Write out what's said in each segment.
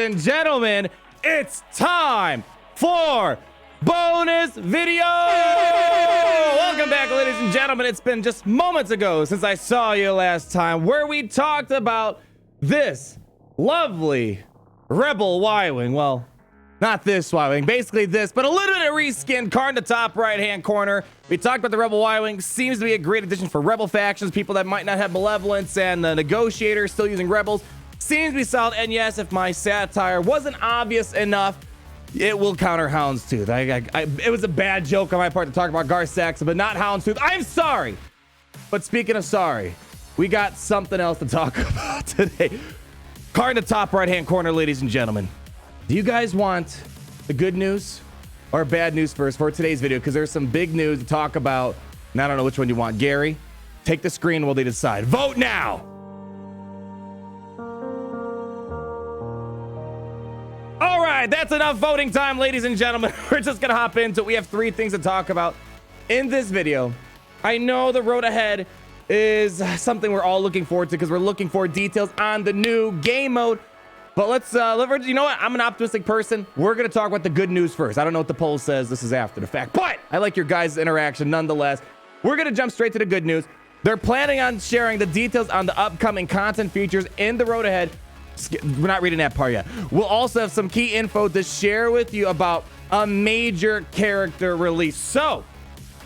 and gentlemen, it's time for bonus video. Welcome back, ladies and gentlemen. It's been just moments ago since I saw you last time, where we talked about this lovely Rebel Y-Wing. Well, not this Y-Wing, basically this, but a little bit of reskin card in the top right-hand corner. We talked about the Rebel Y-Wing. Seems to be a great addition for Rebel factions, people that might not have Malevolence, and the Negotiator still using Rebels. Seems to be solid, and yes, if my satire wasn't obvious enough, it will counter Houndstooth. It was a bad joke on my part to talk about Gar Saxon, but not Houndstooth. I'm sorry. But speaking of sorry, we got something else to talk about today. Card in the top right-hand corner, ladies and gentlemen. Do you guys want the good news or bad news first for today's video? Because there's some big news to talk about, and I don't know which one you want. Gary, take the screen while they decide. Vote now! All right, that's enough voting time, ladies and gentlemen. We're just gonna hop into it. We have three things to talk about in this video. I know the road ahead is something we're all looking forward to because we're looking for details on the new game mode. But let's, you know what? I'm an optimistic person. We're gonna talk about the good news first. I don't know what the poll says. This is after the fact, but I like your guys' interaction nonetheless. We're gonna jump straight to the good news. They're planning on sharing the details on the upcoming content features in the road ahead. We're not reading that part yet. We'll also have some key info to share with you about a major character release. So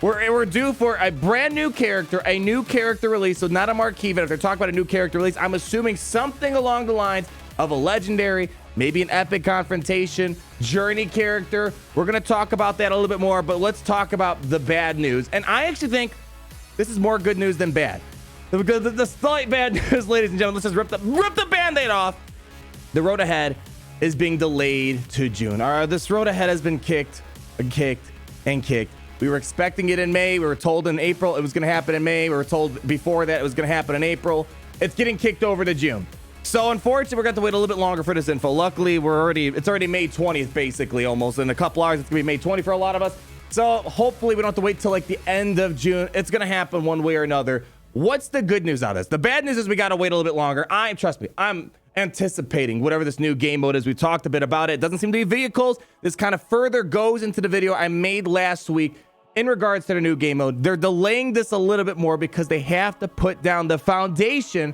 we're due for a brand new character, a new character release. So not a marquee, but if they're talking about a new character release, I'm assuming something along the lines of a legendary, maybe an epic confrontation, journey character. We're going to talk about that a little bit more, but let's talk about the bad news. And I actually think this is more good news than bad. The slight bad news, ladies and gentlemen, let's just rip the band-aid off. The road ahead is being delayed to June. This road ahead has been kicked. We were expecting it in May. We were told in April it was going to happen in May. We were told before that it was going to happen in April. It's getting kicked over to June. So unfortunately, we're going to have to wait a little bit longer for this info. Luckily, it's already May 20th, basically, almost. In a couple hours, it's going to be May 20th for a lot of us. So hopefully, we don't have to wait till like the end of June. It's going to happen one way or another. What's the good news out of this? The bad news is we got to wait a little bit longer. Trust me, I'm anticipating whatever this new game mode is. We talked a bit about it. It doesn't seem to be vehicles. This kind of further goes into the video I made last week in regards to the new game mode. They're delaying this a little bit more because they have to put down the foundation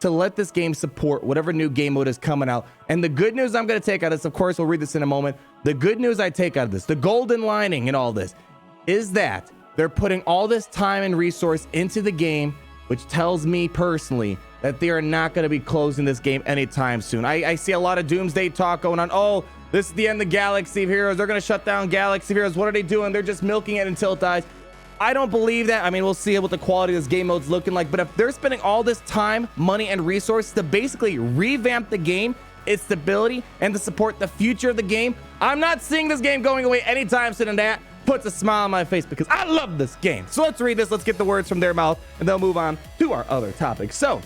to let this game support whatever new game mode is coming out. And the good news I'm going to take out of this, of course, we'll read this in a moment. The good news I take out of this, the golden lining in all this, is that they're putting all this time and resource into the game, which tells me personally that they are not going to be closing this game anytime soon. I see a lot of doomsday talk going on. Oh, this is the end of Galaxy of Heroes. They're going to shut down Galaxy of Heroes. What are they doing? They're just milking it until it dies. I don't believe that. I mean, we'll see what the quality of this game mode's looking like. But if they're spending all this time, money, and resources to basically revamp the game, its stability, and to support the future of the game, I'm not seeing this game going away anytime soon, and that puts a smile on my face because I love this game. So let's read this. Let's get the words from their mouth, and they'll move on to our other topics. So,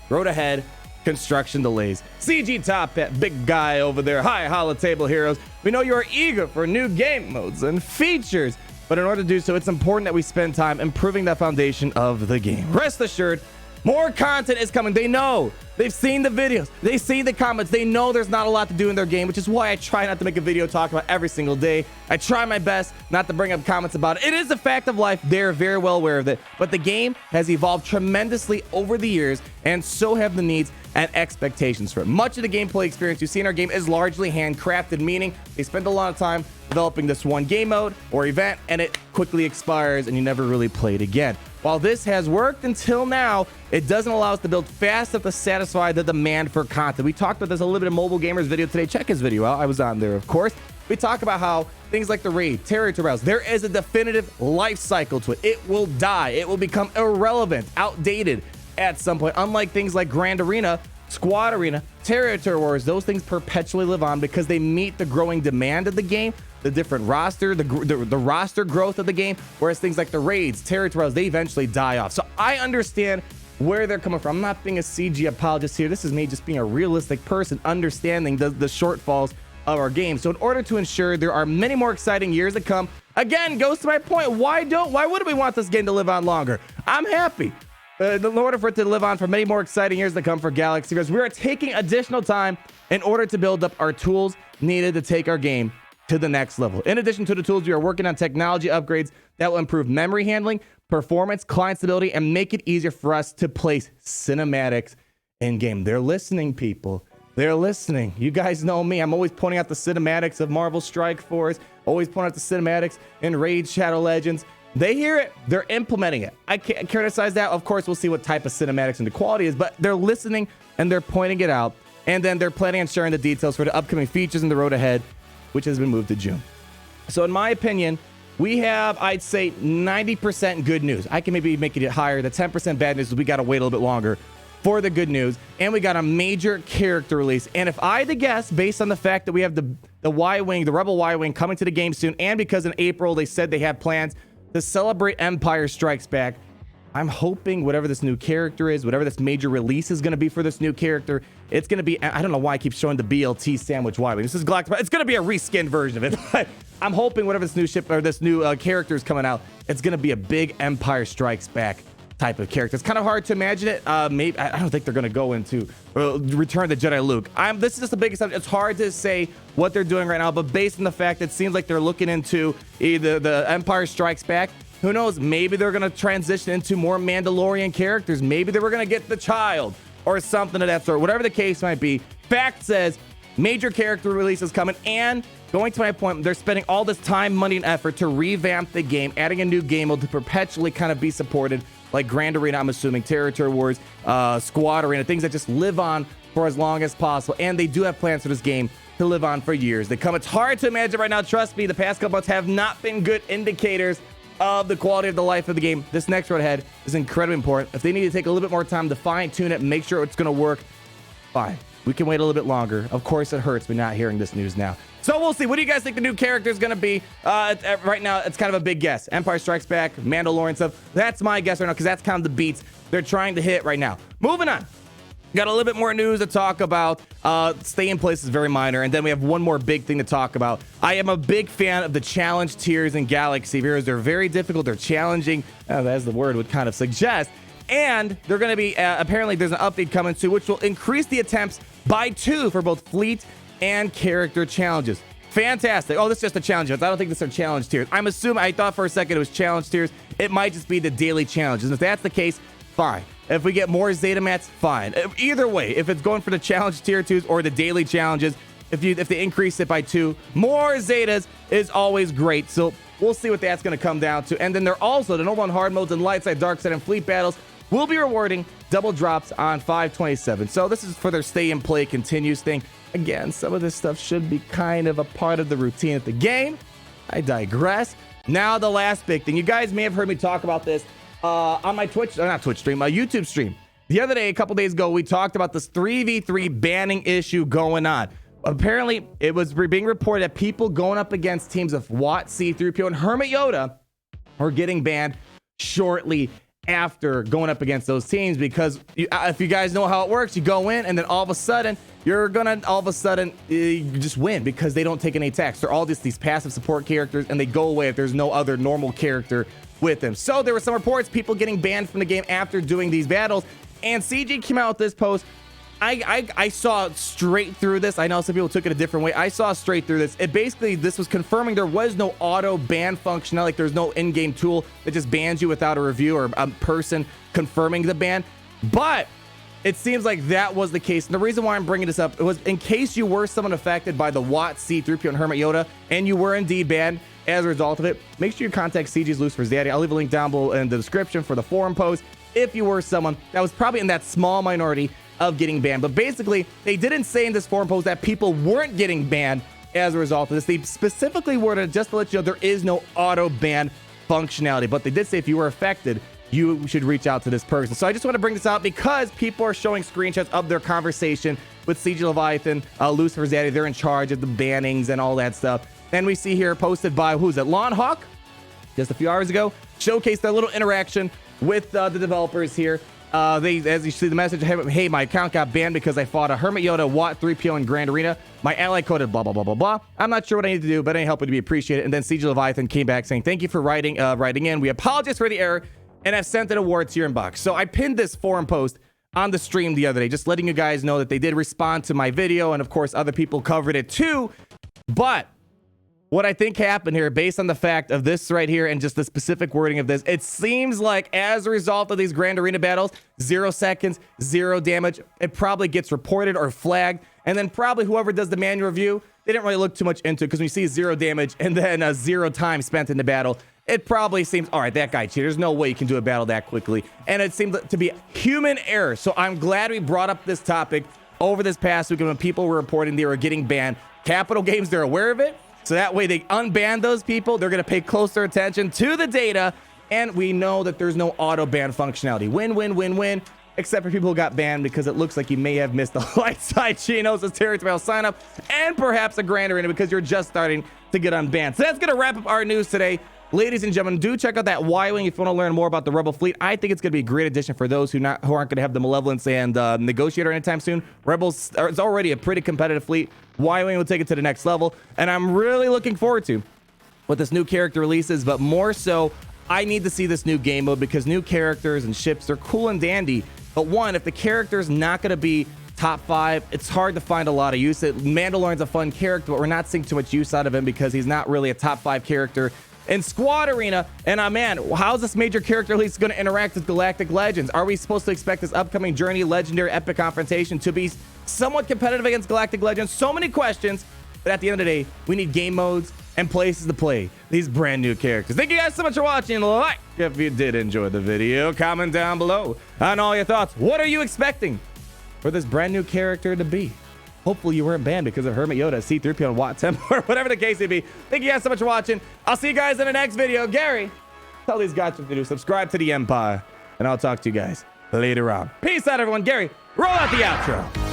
road ahead, construction delays. CG Top Hat, big guy over there. Hi, Holotable Heroes. We know you are eager for new game modes and features, but in order to do so, it's important that we spend time improving the foundation of the game. Rest assured, more content is coming. They know. They've seen the videos. They see the comments. They know there's not a lot to do in their game, which is why I try not to make a video talking about every single day. I try my best not to bring up comments about it. It is a fact of life. They're very well aware of it. But the game has evolved tremendously over the years, and so have the needs and expectations for it. Much of the gameplay experience you see in our game is largely handcrafted, meaning they spend a lot of time developing this one game mode or event, and it quickly expires and you never really play it again. While this has worked until now, it doesn't allow us to build fast enough to satisfy the demand for content. We talked about this a little bit in Mobile Gamers video today. Check his video out. I was on there, of course. We talk about how things like the raid, territories, there is a definitive life cycle to it. It will die. It will become irrelevant, outdated at some point. Unlike things like Grand Arena, Squad Arena, Territory Wars, those things perpetually live on because they meet the growing demand of the game, the different roster, the roster growth of the game, whereas things like the raids, territories, they eventually die off. So I understand where they're coming from. I'm not being a CG apologist here. This is me just being a realistic person, understanding the shortfalls of our game. So in order to ensure there are many more exciting years to come, again, goes to my point, why wouldn't we want this game to live on longer? I'm happy. In order for it to live on for many more exciting years to come for Galaxy, because we are taking additional time in order to build up our tools needed to take our game to the next level. In addition to the tools, we are working on technology upgrades that will improve memory handling, performance, client stability, and make it easier for us to place cinematics in game. They're listening, people. They're listening. You guys know me. I'm always pointing out the cinematics of Marvel Strike Force, always pointing out the cinematics in Raid Shadow Legends. They hear it. They're implementing it. I can't criticize that. Of course, we'll see what type of cinematics and the quality is, but they're listening and they're pointing it out. And then they're planning on sharing the details for the upcoming features in the road ahead, which has been moved to June. So in my opinion, we have, I'd say, 90% good news. I can maybe make it higher. The 10% bad news is we got to wait a little bit longer for the good news. And we got a major character release. And if I had to guess, based on the fact that we have the Y-Wing, the Rebel Y-Wing coming to the game soon, and because in April they said they have plans to celebrate Empire Strikes Back, I'm hoping whatever this new character is, whatever this major release is going to be for this new character, it's going to be, I don't know why I keep showing the BLT sandwich Y-Wing. This is Galactic, it's going to be a reskinned version of it. But I'm hoping whatever this new ship or this new character is coming out, it's going to be a big Empire Strikes Back type of character. It's kind of hard to imagine it. Maybe I don't think they're going to go into Return of the Jedi Luke. This is just the biggest. It's hard to say what they're doing right now, but based on the fact that it seems like they're looking into either the Empire Strikes Back. Who knows? Maybe they're going to transition into more Mandalorian characters. Maybe they were going to get the child or something of that sort. Whatever the case might be, fact says major character release is coming. And going to my point, they're spending all this time, money, and effort to revamp the game, adding a new game mode to perpetually kind of be supported, like Grand Arena, I'm assuming, Territory Wars, Squad Arena, things that just live on for as long as possible. And they do have plans for this game to live on for years to come. It's hard to imagine right now. Trust me, the past couple months have not been good indicators of the quality of the life of the game. This next road ahead is incredibly important. If they need to take a little bit more time to fine tune it and make sure it's going to work, fine. We can wait a little bit longer. Of course, it hurts me not hearing this news now. So we'll see. What do you guys think the new character is going to be? Right now, it's kind of a big guess. Empire Strikes Back, Mandalorian stuff. That's my guess right now because that's kind of the beats they're trying to hit right now. Moving on. Got a little bit more news to talk about. Stay in place is very minor. And then we have one more big thing to talk about. I am a big fan of the challenge tiers in Galaxy Heroes. They're very difficult. They're challenging, as the word would kind of suggest. And they're going to be, apparently there's an update coming soon, which will increase the attempts by 2 for both fleet and character challenges. Fantastic. Oh, this is just a challenge. I don't think this are challenge tiers. I'm assuming, I thought for a second it was challenge tiers. It might just be the daily challenges. And if that's the case, fine. If we get more Zeta mats, fine. Either way, if it's going for the challenge tier 2s or the daily challenges, if they increase it by 2, more Zetas is always great. So we'll see what that's going to come down to. And then they're also, the normal and hard modes and light side, dark side, and fleet battles will be rewarding double drops on 5/27. So this is for their stay and play continues thing. Again, some of this stuff should be kind of a part of the routine of the game. I digress. Now the last big thing. You guys may have heard me talk about this on my YouTube stream. The other day, a couple days ago, we talked about this 3v3 banning issue going on. Apparently, it was being reported that people going up against teams of Watt, C-3PO, and Hermit Yoda are getting banned shortly after going up against those teams, because if you guys know how it works, you go in and then all of a sudden you're gonna you just win because they don't take any attacks. They're all just these passive support characters and they go away if there's no other normal character with them. So there were some reports, people getting banned from the game after doing these battles, and CG came out with this post. I saw straight through this. I know some people took it a different way. I saw straight through this. This was confirming there was no auto ban functionality. Like there's no in-game tool that just bans you without a review or a person confirming the ban. But it seems like that was the case. And the reason why I'm bringing this up was in case you were someone affected by the Watt, C-3PO, and Hermit Yoda, and you were indeed banned as a result of it, make sure you contact CG's Loose for Zaddy. I'll leave a link down below in the description for the forum post if you were someone that was probably in that small minority of getting banned. But basically, they didn't say in this forum post that people weren't getting banned as a result of this. They specifically worded, just to let you know, there is no auto ban functionality, but they did say if you were affected, you should reach out to this person. So I just want to bring this out because people are showing screenshots of their conversation with CG Leviathan, Lucifer Zaddy. They're in charge of the bannings and all that stuff. And we see here posted by, who's it, Lawn Hawk, just a few hours ago, showcased their little interaction with the developers here. As you see the message, hey, my account got banned because I fought a Hermit Yoda, Watt, 3PO, in Grand Arena. My ally coded blah, blah, blah, blah, blah. I'm not sure what I need to do, but any help would be appreciated. And then CG Leviathan came back saying, thank you for writing in. We apologize for the error and have sent an award to your inbox. So I pinned this forum post on the stream the other day, just letting you guys know that they did respond to my video, and of course other people covered it too. But what I think happened here, based on the fact of this right here and just the specific wording of this, it seems like as a result of these Grand Arena battles, 0 seconds, 0 damage, it probably gets reported or flagged. And then probably whoever does the manual review, they didn't really look too much into it, because when you see 0 damage and then 0 time spent in the battle, it probably seems, all right, that guy cheated. There's no way you can do a battle that quickly. And it seemed to be human error. So I'm glad we brought up this topic over this past week when people were reporting they were getting banned. Capital Games, they're aware of it. So that way they unban those people. They're going to pay closer attention to the data. And we know that there's no auto ban functionality. Win, win, win, win. Except for people who got banned because it looks like you may have missed the light side chinos, a territorial sign up, and perhaps a Grand Arena because you're just starting to get unbanned. So that's going to wrap up our news today. Ladies and gentlemen, do check out that Y-Wing if you want to learn more about the Rebel fleet. I think it's going to be a great addition for those who aren't going to have the Malevolence and Negotiator anytime soon. Rebels is already a pretty competitive fleet. Y-Wing will take it to the next level, and I'm really looking forward to what this new character releases, but more so, I need to see this new game mode because new characters and ships are cool and dandy. But one, if the character's not going to be top 5, it's hard to find a lot of use. Mandalorian's a fun character, but we're not seeing too much use out of him because he's not really a top 5 character in Squad Arena. And man, how's this major character release going to interact with Galactic Legends? Are we supposed to expect this upcoming Journey Legendary Epic Confrontation to be somewhat competitive against Galactic Legends? So many questions, but at the end of the day, we need game modes and places to play these brand new characters. Thank you guys so much for watching. Like if you did enjoy the video, comment down below on all your thoughts. What are you expecting for this brand new character to be? Hopefully you weren't banned because of Hermit Yoda, C-3PO, and Watt Temple, or whatever the case may be. Thank you guys so much for watching. I'll see you guys in the next video. Gary, tell these guys what to do. Subscribe to the Empire, and I'll talk to you guys later on. Peace out, everyone. Gary, roll out the outro.